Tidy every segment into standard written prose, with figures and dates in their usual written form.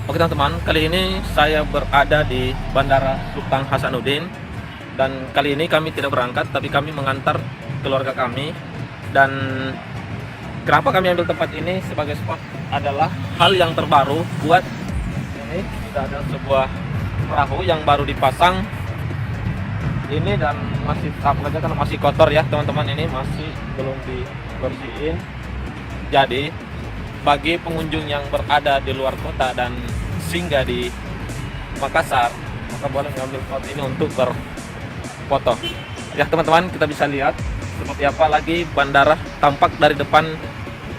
Oke teman-teman, kali ini saya berada di Bandara Sultan Hasanuddin. Dan kali ini kami tidak berangkat, tapi kami mengantar keluarga kami. Dan kenapa kami ambil tempat ini sebagai spot adalah hal yang terbaru buat ini. Sudah ada sebuah perahu yang baru dipasang ini dan masih tahap kerja karena masih kotor ya teman-teman, ini masih belum dibersihin. Jadi bagi pengunjung yang berada di luar kota dan singgah di Makassar, maka boleh mengambil spot ini untuk berfoto. Ya teman-teman, kita bisa lihat seperti apa lagi bandara tampak dari depan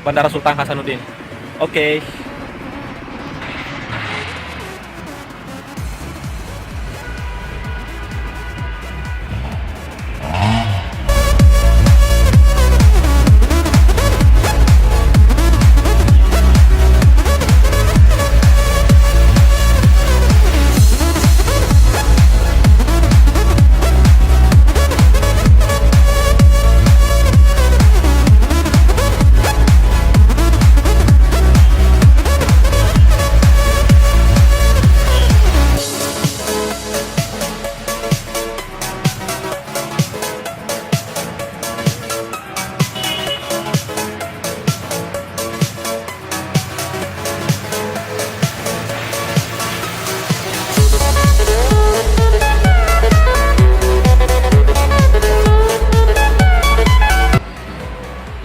Bandara Sultan Hasanuddin. Oke.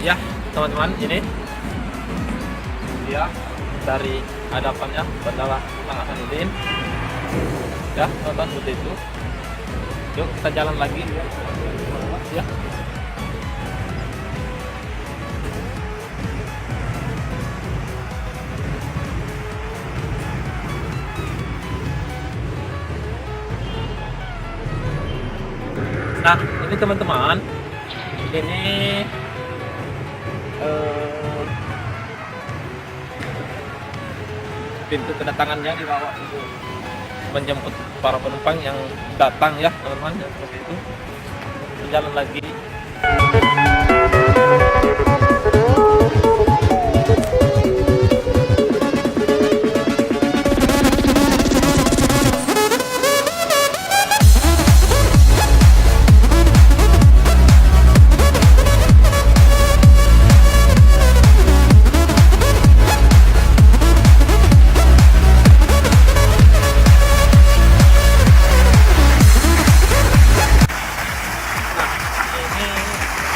Ya teman-teman, ini dia dari hadapannya Bandara Sultan Hasanuddin. Ya teman-teman, seperti itu. Yuk kita jalan lagi ya. Nah ini teman-teman, ini pintu kedatangannya dibawa untuk menjemput para penumpang yang datang ya teman-teman, seperti itu. Jalan lagi.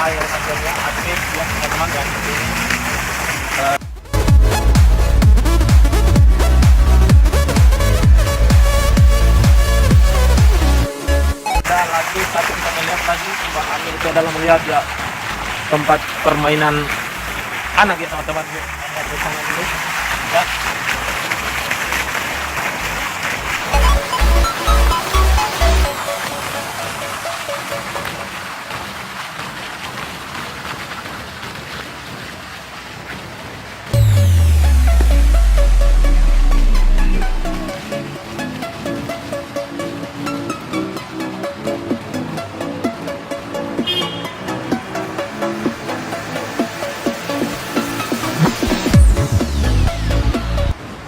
Air terjunnya aktif ya teman-teman, dan ini ada lagi satu kita melihat lagi Mbak Amir, itu adalah melihat ya tempat permainan anak ya teman-teman. Lihat di sana dulu ya.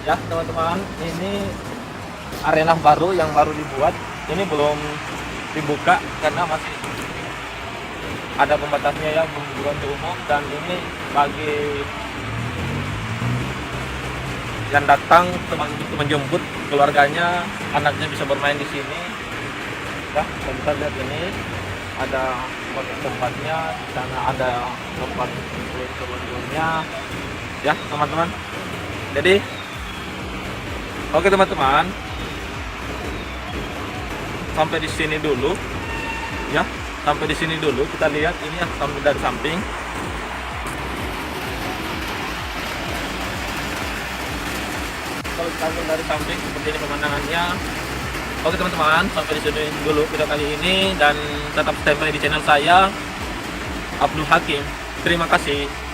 Ya teman-teman, ini arena baru yang baru dibuat. Ini belum dibuka karena masih ada pembatasnya ya, belum untuk umum. Dan ini bagi yang datang untuk menjemput keluarganya, anaknya bisa bermain di sini. Ya, kita lihat ini ada tempatnya, di sana ada tempat sebelumnya. Ya teman-teman. Jadi oke teman-teman, sampai di sini dulu ya, sampai di sini dulu. Kita lihat ini ya, sampai dari samping. Kalau kita lihat dari samping seperti ini pemandangannya. Oke teman-teman, sampai di sini dulu video kali ini, dan tetap stay by di channel saya, Abdul Hakim. Terima kasih.